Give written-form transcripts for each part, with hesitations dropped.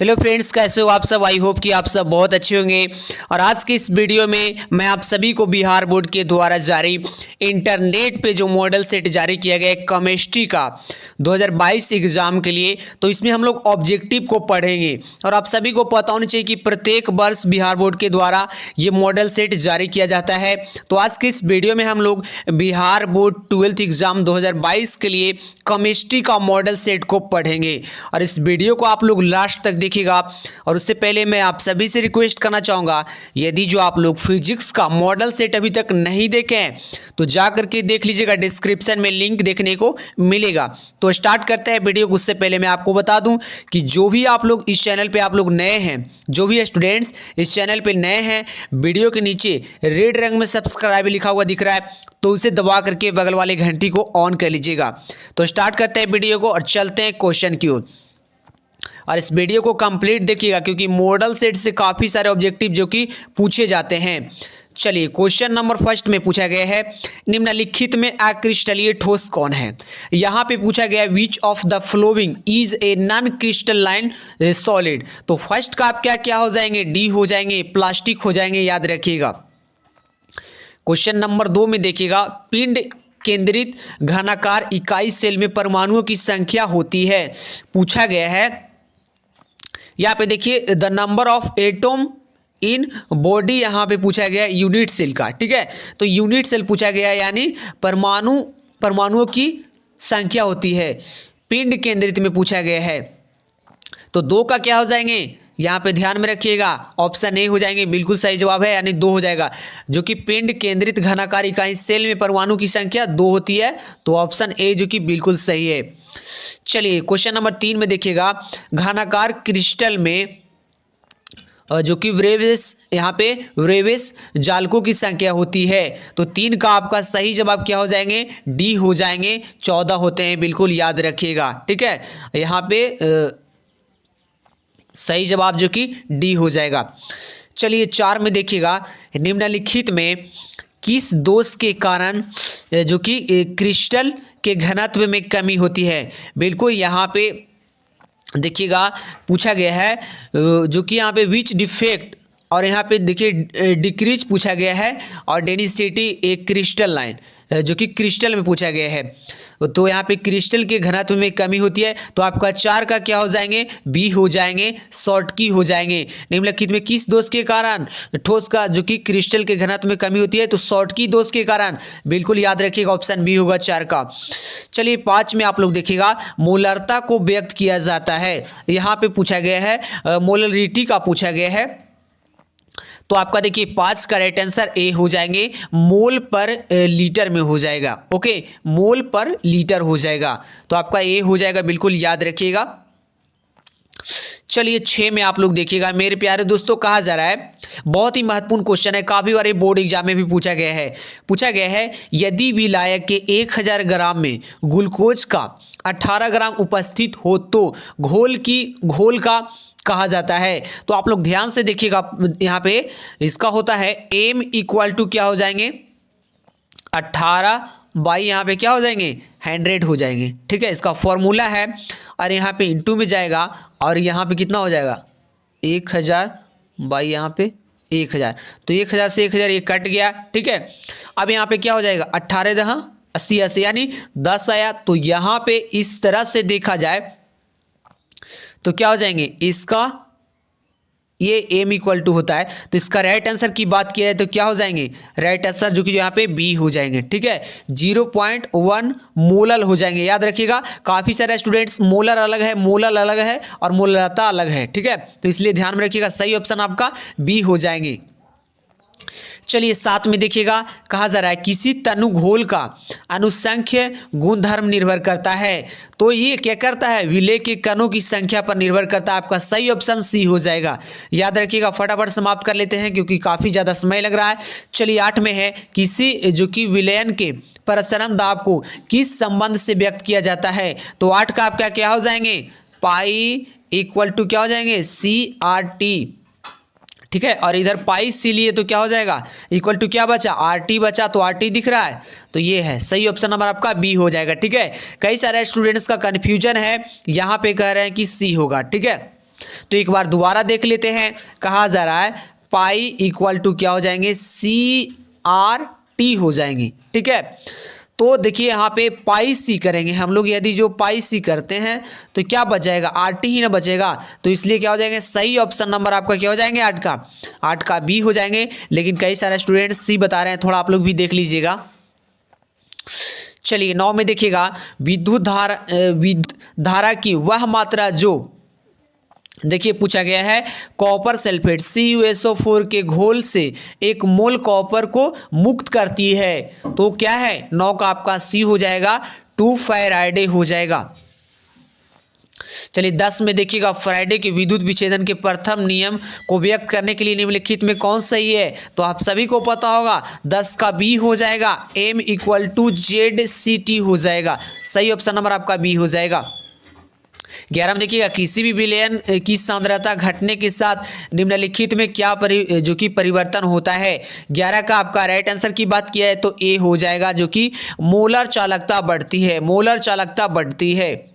Hello friends, कैसे हो आप सब। आई होप कि आप सब बहुत अच्छे होंगे। और आज के इस वीडियो में मैं आप सभी को बिहार बोर्ड के द्वारा जारी इंटरनेट पे जो मॉडल सेट जारी किया गया है केमिस्ट्री का 2022 एग्जाम के लिए, तो इसमें हम लोग ऑब्जेक्टिव को पढ़ेंगे। और आप सभी को पता होना चाहिए कि प्रत्येक वर्ष बिहार बोर्ड के द्वारा ये मॉडल सेट जारी किया जाता है। तो आज के इस वीडियो में हम लोग बिहार बोर्ड 12th एग्जाम 2022 के लिए केमिस्ट्री का मॉडल सेट को पढ़ेंगे। और इस वीडियो को आप लोग लास्ट तक देखिएगा। और उससे पहले मैं आप सभी से रिक्वेस्ट करना चाहूँगा, यदि जो आप लोग फिजिक्स का मॉडल सेट अभी तक नहीं देखे हैं तो जा करके देख लीजिएगा, डिस्क्रिप्शन में लिंक देखने को मिलेगा। तो स्टार्ट करते हैं वीडियो को। उससे पहले मैं आपको बता दूं कि जो भी आप लोग इस चैनल पे आप लोग नए हैं, जो भी स्टूडेंट्स इस चैनल पे नए हैं, वीडियो के नीचे रेड रंग में सब्सक्राइब लिखा हुआ दिख रहा है, तो उसे दबा करके बगल वाले घंटी को ऑन कर लीजिएगा। तो स्टार्ट करते हैं वीडियो को और चलते हैं क्वेश्चन की ओर। और इस वीडियो को कंप्लीट देखिएगा क्योंकि मॉडल सेट से काफ़ी सारे ऑब्जेक्टिव जो कि पूछे जाते हैं। चलिए, क्वेश्चन नंबर फर्स्ट में पूछा गया है, निम्नलिखित में अक्रिस्टलीय ठोस कौन है। यहाँ पे पूछा गया which of the following is a non crystalline solid. तो फर्स्ट का आप क्या हो जाएंगे, डी हो जाएंगे, प्लास्टिक हो जाएंगे, याद रखिएगा। क्वेश्चन नंबर 2 में देखिएगा, पिंड केंद्रित घनाकार इकाई सेल में परमाणुओं की संख्या होती है। पूछा गया है, यहाँ पे देखिए the number of atom in body, यहाँ पे पूछा गया यूनिट सेल का। ठीक है, तो यूनिट सेल पूछा गया यानी परमाणुओं की संख्या होती है। पिंड केंद्रित में पूछा गया है, तो 2 का क्या हो जाएंगे, यहाँ पे ध्यान में रखिएगा, ऑप्शन ए हो जाएंगे, बिल्कुल सही जवाब है, यानी 2 हो जाएगा। जो कि पिंड केंद्रित घनाकार इकाई सेल में परमाणु की संख्या 2 होती है, तो ऑप्शन ए जो कि बिल्कुल सही है। चलिए, क्वेश्चन नंबर 3 में देखिएगा, घनाकार क्रिस्टल में जो कि ब्रेविस, यहाँ पे ब्रेविस जालकों की संख्या होती है। तो 3 का आपका सही जवाब क्या हो जाएंगे, डी हो जाएंगे, 14 होते हैं, बिल्कुल याद रखिएगा। ठीक है, यहाँ पे सही जवाब जो कि डी हो जाएगा। चलिए, 4 में देखिएगा, निम्नलिखित में किस दोष के कारण जो कि क्रिस्टल के घनत्व में कमी होती है। बिल्कुल यहाँ पे देखिएगा पूछा गया है जो कि यहाँ पे विच डिफेक्ट, और यहाँ पे देखिए डिक्रीज पूछा गया है, और डेंसिटी एक क्रिस्टल लाइन जो कि क्रिस्टल में पूछा गया है। तो यहाँ पे क्रिस्टल के घनत्व में कमी होती है, तो आपका 4 का क्या हो जाएंगे, बी हो जाएंगे, शॉर्ट की हो जाएंगे। निम्नलिखित में किस दोष के कारण ठोस का जो कि क्रिस्टल के घनत्व में कमी होती है, तो शॉर्ट की दोष के कारण, बिल्कुल याद रखिएगा, ऑप्शन बी होगा 4 का। चलिए, 5 में आप लोग देखिएगा, मोलरता को व्यक्त किया जाता है। यहाँ पे पूछा गया है मोलरिटी का पूछा गया है, तो आपका देखिए 5 का राइट आंसर ए हो जाएंगे, मोल पर लीटर में हो जाएगा। ओके, मोल पर लीटर हो जाएगा, तो आपका ए हो जाएगा, बिल्कुल याद रखिएगा। चलिए, 6 में आप लोग देखिएगा, मेरे प्यारे दोस्तों, कहा जा रहा है, बहुत ही महत्वपूर्ण क्वेश्चन है, काफ़ी बार बोर्ड एग्जाम में भी पूछा गया है, यदि विलायक के 1000 ग्राम में ग्लूकोज का 18 ग्राम उपस्थित हो तो घोल का कहा जाता है। तो आप लोग ध्यान से देखिएगा, यहाँ पे इसका होता है m इक्वल टू क्या हो जाएंगे, 18 बाई यहाँ पे क्या हो जाएंगे, 100 हो जाएंगे। ठीक है, इसका फॉर्मूला है, और यहाँ पे इंटू में जाएगा, और यहाँ पे कितना हो जाएगा, 1000 बाई यहाँ पे 1000, तो 1000 से 1000 ये कट गया। ठीक है, अब यहाँ पे क्या हो जाएगा, 18 दहा 80 यानी 10 आया। तो यहाँ पे इस तरह से देखा जाए तो क्या हो जाएंगे, इसका ये m इक्वल टू होता है, तो इसका राइट आंसर की बात किया जाए तो क्या हो जाएंगे, राइट आंसर जो कि यहाँ पे बी हो जाएंगे। ठीक है, 0.1 मोलल हो जाएंगे। याद रखिएगा, काफ़ी सारे स्टूडेंट्स मोलर अलग है, मोलल अलग है, और मोलरता अलग है। ठीक है, तो इसलिए ध्यान में रखिएगा, सही ऑप्शन आपका बी हो जाएंगे। चलिए, 7 में देखिएगा, कहा जा रहा है, किसी तनु घोल का अनुसंख्य गुणधर्म निर्भर करता है। तो ये क्या करता है, विलेय के कणों की संख्या पर निर्भर करता है। आपका सही ऑप्शन सी हो जाएगा। याद रखिएगा, फटाफट समाप्त कर लेते हैं क्योंकि काफ़ी ज़्यादा समय लग रहा है। चलिए, 8 में है, किसी जो कि विलयन के प्रसरण दाब को किस संबंध से व्यक्त किया जाता है। तो 8 का आपका क्या हो जाएंगे, पाई इक्वल टू क्या हो जाएंगे, CRT। ठीक है, और इधर पाई सी लिए तो क्या हो जाएगा, इक्वल टू क्या बचा, RT बचा, तो RT दिख रहा है, तो ये है सही ऑप्शन नंबर आपका बी हो जाएगा। ठीक है, कई सारे स्टूडेंट्स का कन्फ्यूजन है, यहाँ पे कह रहे हैं कि सी होगा। ठीक है, तो एक बार दोबारा देख लेते हैं। कहा जा रहा है पाई इक्वल टू क्या हो जाएंगे, CRT हो जाएंगे। ठीक है, तो देखिए यहाँ पे पाई सी करेंगे हम लोग, यदि जो पाई सी करते हैं तो क्या बच जाएगा, RT ही ना बचेगा। तो इसलिए क्या हो जाएंगे, सही ऑप्शन नंबर आपका क्या हो जाएंगे, 8 का B हो जाएंगे। लेकिन कई सारे स्टूडेंट्स सी बता रहे हैं, थोड़ा आप लोग भी देख लीजिएगा। चलिए 9 में देखिएगा, विद्युत धारा की वह मात्रा जो, देखिए पूछा गया है कॉपर सल्फेट CuSO4 के घोल से 1 मोल कॉपर को मुक्त करती है। तो क्या है, 9 का आपका C हो जाएगा, 2 फैराडे हो जाएगा। चलिए 10 में देखिएगा, फैराडे के विद्युत विच्छेदन के प्रथम नियम को व्यक्त करने के लिए निम्नलिखित में कौन सही है। तो आप सभी को पता होगा, 10 का B हो जाएगा, M इक्वल टू ZCT हो जाएगा। सही ऑप्शन नंबर आपका B हो जाएगा। 11 में देखिएगा, किसी भी विलयन की सांद्रता घटने के साथ निम्नलिखित में क्या जो कि परिवर्तन होता है। 11 का आपका राइट आंसर की बात किया है तो A हो जाएगा, जो कि मोलर चालकता बढ़ती है, मोलर चालकता बढ़ती है।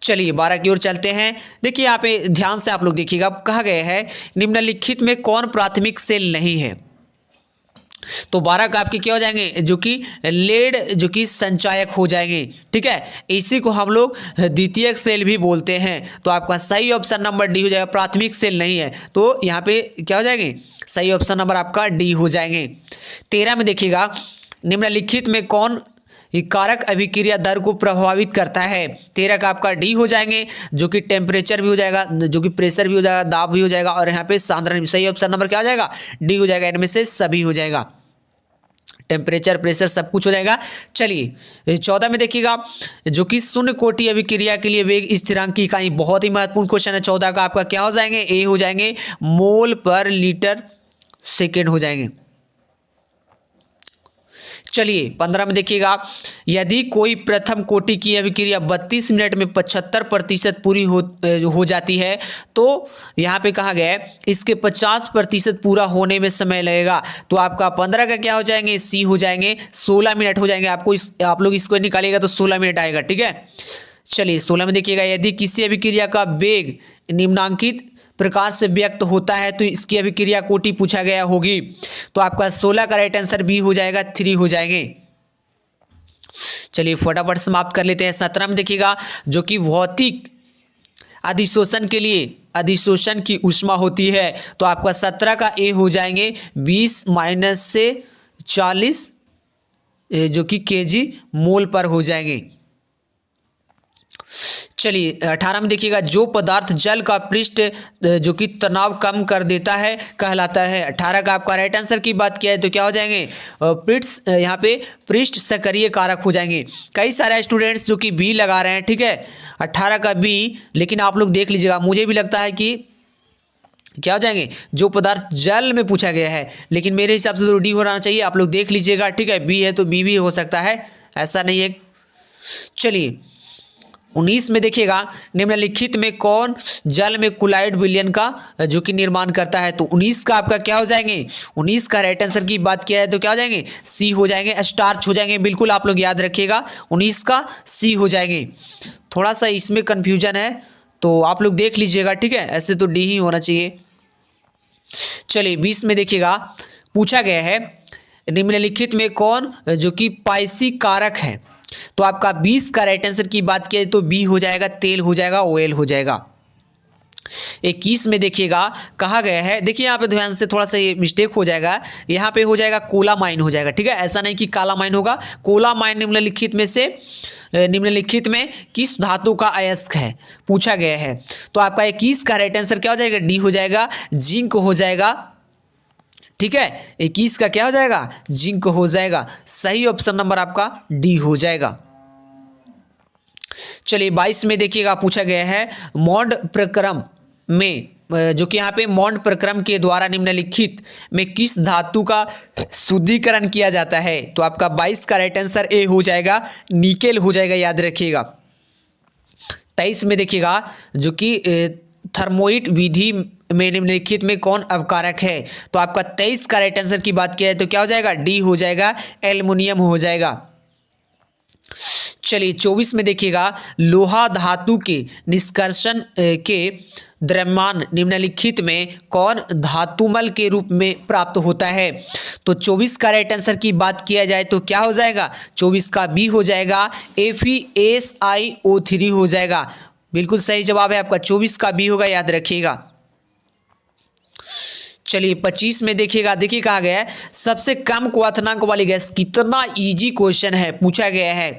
चलिए 12 की ओर चलते हैं। देखिए यहाँ पे ध्यान से आप लोग देखिएगा, कहा गया है निम्नलिखित में कौन प्राथमिक सेल नहीं है। तो 12 का आपके क्या हो जाएंगे, जो कि लेड जो कि संचायक हो जाएंगे। ठीक है, इसी को हम लोग द्वितीयक सेल भी बोलते हैं। तो आपका सही ऑप्शन नंबर डी हो जाएगा, प्राथमिक सेल नहीं है। तो यहाँ पे क्या हो जाएंगे, सही ऑप्शन नंबर आपका डी हो जाएंगे। 13 में देखिएगा, निम्नलिखित में कौन कारक अभिक्रिया दर को प्रभावित करता है। 13 का आपका डी हो जाएंगे, जो कि टेम्परेचर भी हो जाएगा, जो कि प्रेशर भी हो जाएगा, दाब भी हो जाएगा, और यहाँ पे सांद्रण। सही ऑप्शन नंबर क्या हो जाएगा, डी हो जाएगा। इनमें से सभी हो जाएगा, टेम्परेचर, प्रेशर सब कुछ हो जाएगा। चलिए 14 में देखिएगा, जो कि शून्य कोटि अभिक्रिया के लिए वेग स्थिरांक की इकाई, बहुत ही महत्वपूर्ण क्वेश्चन है। 14 का आपका क्या हो जाएंगे, ए हो जाएंगे, मोल पर लीटर सेकेंड हो जाएंगे। चलिए 15 में देखिएगा, यदि कोई प्रथम कोटि की अभिक्रिया 32 मिनट में 75% पूरी हो जाती है, तो यहाँ पे कहा गया है इसके 50% पूरा होने में समय लगेगा। तो आपका 15 का क्या हो जाएंगे, सी हो जाएंगे, 16 मिनट हो जाएंगे। आप लोग इसको निकालिएगा तो 16 मिनट आएगा। ठीक है, चलिए 16 में देखिएगा, यदि किसी अभिक्रिया का वेग निम्नांकित प्रकार से व्यक्त होता है तो इसकी अभिक्रिया कोटि पूछा गया होगी। तो आपका 16 का राइट आंसर बी हो जाएगा, 3 हो जाएंगे। चलिए फटाफट समाप्त कर लेते हैं। 17 में देखिएगा, जो कि भौतिक अधिशोषण के लिए अधिशोषण की ऊष्मा होती है। तो आपका 17 का ए हो जाएंगे, 20 माइनस से 40 जो कि केजी मोल पर हो जाएंगे। चलिए 18 में देखिएगा, जो पदार्थ जल का पृष्ठ जो कि तनाव कम कर देता है कहलाता है। 18 का आपका राइट आंसर की बात किया है तो क्या हो जाएंगे, पृष्ठ, यहाँ पे पृष्ठ सक्रिय कारक हो जाएंगे। कई सारे स्टूडेंट्स जो कि बी लगा रहे हैं। ठीक है, 18 का बी, लेकिन आप लोग देख लीजिएगा, मुझे भी लगता है कि क्या हो जाएंगे, जो पदार्थ जल में पूछा गया है, लेकिन मेरे हिसाब से तो डी होना चाहिए। आप लोग देख लीजिएगा। ठीक है, बी है तो बी भी हो सकता है, ऐसा नहीं है। चलिए 19 में देखिएगा, निम्नलिखित में कौन जल में कुलाइड विलयन का जो कि निर्माण करता है। तो 19 का आपका क्या हो जाएंगे, 19 का राइट आंसर की बात किया है तो क्या हो जाएंगे, सी हो जाएंगे, स्टार्च हो जाएंगे। बिल्कुल आप लोग याद रखिएगा, 19 का सी हो जाएंगे। थोड़ा सा इसमें कन्फ्यूजन है तो आप लोग देख लीजिएगा। ठीक है, ऐसे तो डी ही होना चाहिए। चलिए 20 में देखिएगा, पूछा गया है निम्नलिखित में कौन जो कि पाइसी कारक है। तो आपका 20 का राइट आंसर की बात किया तो बी हो जाएगा, तेल हो जाएगा, ऑयल हो जाएगा। 21 में देखिएगा, कहा गया है, देखिए यहाँ पे ध्यान से, थोड़ा सा ये मिस्टेक हो जाएगा, यहाँ पे हो जाएगा कोला माइन हो जाएगा। ठीक है, ऐसा नहीं कि काला माइन होगा, कोला माइन निम्नलिखित में से निम्नलिखित में किस धातु का अयस्क है पूछा गया है। तो आपका 21 का राइट आंसर क्या हो जाएगा, डी हो जाएगा, जिंक हो जाएगा। ठीक है, 21 का क्या हो जाएगा, जिंक हो जाएगा। सही ऑप्शन नंबर आपका डी हो जाएगा। चलिए 22 में देखिएगा, पूछा गया है मॉन्ड प्रक्रम में जो कि यहाँ पे मॉन्ड प्रक्रम के द्वारा निम्नलिखित में किस धातु का शुद्धिकरण किया जाता है। तो आपका 22 का राइट आंसर ए हो जाएगा, निकेल हो जाएगा, याद रखिएगा। 23 में देखिएगा, जो कि थर्मोइट विधि में निम्नलिखित में कौन अवकारक है। तो आपका 23 का राइट आंसर की बात किया है तो क्या हो जाएगा, डी हो जाएगा, एल्युमिनियम हो जाएगा। चलिए 24 में देखिएगा, लोहा धातु के निष्कर्षण के द्रव्यमान निम्नलिखित में कौन धातुमल के रूप में प्राप्त होता है। तो 24 का राइट आंसर की बात किया जाए तो क्या हो जाएगा, 24 का बी हो जाएगा, FeSiO3 हो जाएगा। बिल्कुल सही जवाब है आपका, 24 का बी होगा, याद रखिएगा। चलिए 25 में देखिएगा, देखिए कहा गया है सबसे कम क्वथनांक वाली गैस, कितना इजी क्वेश्चन है पूछा गया है।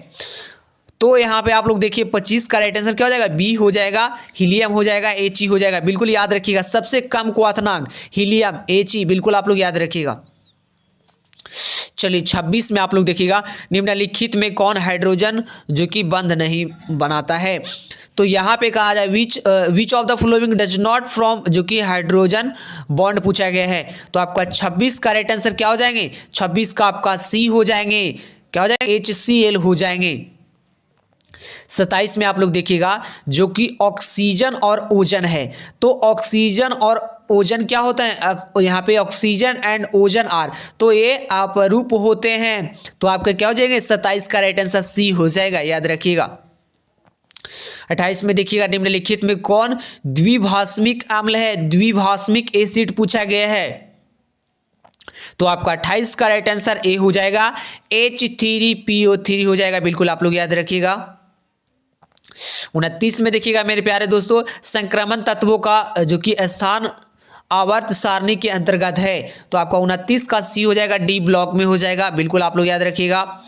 तो यहाँ पे आप लोग देखिए 25 का राइट आंसर क्या हो जाएगा, बी हो जाएगा, हीलियम हो जाएगा, He हो जाएगा। बिल्कुल याद रखिएगा, सबसे कम क्वथनांक हीलियम, He, बिल्कुल आप लोग याद रखिएगा। चलिए 26 में आप लोग देखिएगा, निम्नलिखित में कौन हाइड्रोजन जो कि बंध नहीं बनाता है। तो यहाँ पे कहा जाए which of the following does not from, जो कि हाइड्रोजन बॉन्ड पूछा गया है। तो आपका 26 का राइट आंसर क्या हो जाएंगे, 26 का आपका सी हो जाएंगे, क्या हो जाएंगे, HCl हो जाएंगे। 27 में आप लोग देखिएगा, जो कि ऑक्सीजन और ओजन है। तो ऑक्सीजन और ओजन क्या होता है, यहाँ पे ऑक्सीजन एंड ओजन आर, तो ये अपरूप होते हैं। तो आपका क्या हो जाएंगे, 27 का राइट आंसर सी हो जाएगा, याद रखिएगा। 28 में देखिएगा, निम्नलिखित में कौन द्विभाषमिक अम्ल है, द्विभाषमिक एसिड पूछा गया है। तो आपका 28 का राइट आंसर ए हो जाएगा, H3PO3 हो जाएगा। बिल्कुल आप लोग याद रखिएगा। 29 में देखिएगा मेरे प्यारे दोस्तों, संक्रमण तत्वों का जो कि स्थान आवर्त सारणी के अंतर्गत है। तो आपका 29 का सी हो जाएगा, डी ब्लॉक में हो जाएगा। बिल्कुल आप लोग याद रखिएगा।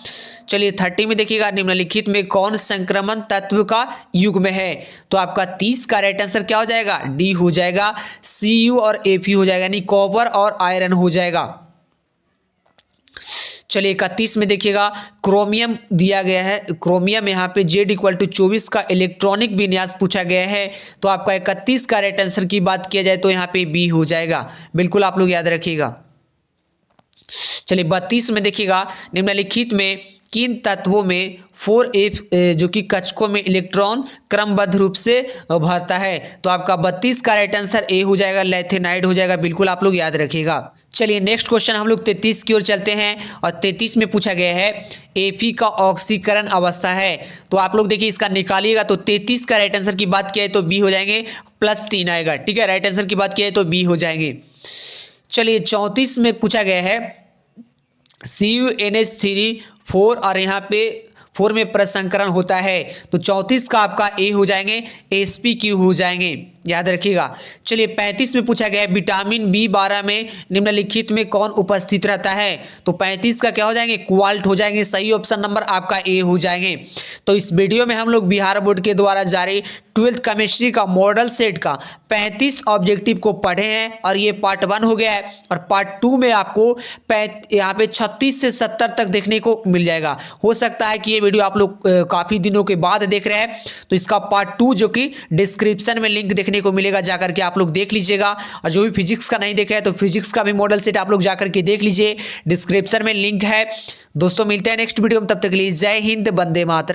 चलिए 30 में देखिएगा, निम्नलिखित में कौन संक्रमण तत्व का युग्म है। तो आपका 30 का राइट आंसर क्या हो जाएगा, डी हो जाएगा, Cu और Fe हो जाएगा, यानी कॉपर और आयरन हो जाएगा। चलिए 31 में देखिएगा, क्रोमियम दिया गया है, क्रोमियम यहाँ पे Z=24 का इलेक्ट्रॉनिक विन्यास पूछा गया है। तो आपका 31 का राइट आंसर की बात किया जाए तो यहाँ पे बी हो जाएगा। बिल्कुल आप लोग याद रखिएगा। चलिए 32 में देखिएगा, निम्नलिखित में किन तत्वों में 4f जो कि कक्षकों में इलेक्ट्रॉन क्रमबद्ध रूप से भरता है। तो आपका 32 का राइट आंसर ए हो जाएगा, लैथेनाइड हो जाएगा। बिल्कुल आप लोग याद रखिएगा। चलिए नेक्स्ट क्वेश्चन हम लोग 33 की ओर चलते हैं, और 33 में पूछा गया है Fe का ऑक्सीकरण अवस्था है। तो आप लोग देखिए इसका निकालिएगा। तो 33 का राइट आंसर की बात किया है तो बी हो जाएंगे, +3 आएगा। ठीक है, राइट आंसर की बात किया है तो बी हो जाएंगे। चलिए 34 में पूछा गया है CuNH3 4 और यहाँ पे 4 में प्रसंकरण होता है। तो 34 का आपका ए हो जाएंगे, Sp3 हो जाएंगे, याद रखिएगा। चलिए 35 में पूछा गया है विटामिन B12 में निम्नलिखित में कौन उपस्थित रहता है। तो 35 का क्या हो जाएंगे, क्वाल्ट हो जाएंगे। सही ऑप्शन नंबर आपका ए हो जाएंगे। तो इस वीडियो में हम लोग बिहार बोर्ड के द्वारा जारी 12th केमिस्ट्री का मॉडल सेट का 35 ऑब्जेक्टिव को पढ़े हैं, और ये पार्ट 1 हो गया है। और पार्ट 2 में आपको यहाँ पे 36 से 70 तक देखने को मिल जाएगा। हो सकता है कि ये वीडियो आप लोग काफ़ी दिनों के बाद देख रहे हैं, तो इसका पार्ट 2 जो कि डिस्क्रिप्शन में लिंक देखने को मिलेगा, जाकर के आप लोग देख लीजिएगा। और जो भी फिजिक्स का नहीं देखा है तो फिजिक्स का भी मॉडल सेट आप लोग जाकर के देख लीजिए, डिस्क्रिप्शन में लिंक है। दोस्तों मिलते हैं नेक्स्ट वीडियो में, तब तक के लिए जय हिंद, वंदे मातरम।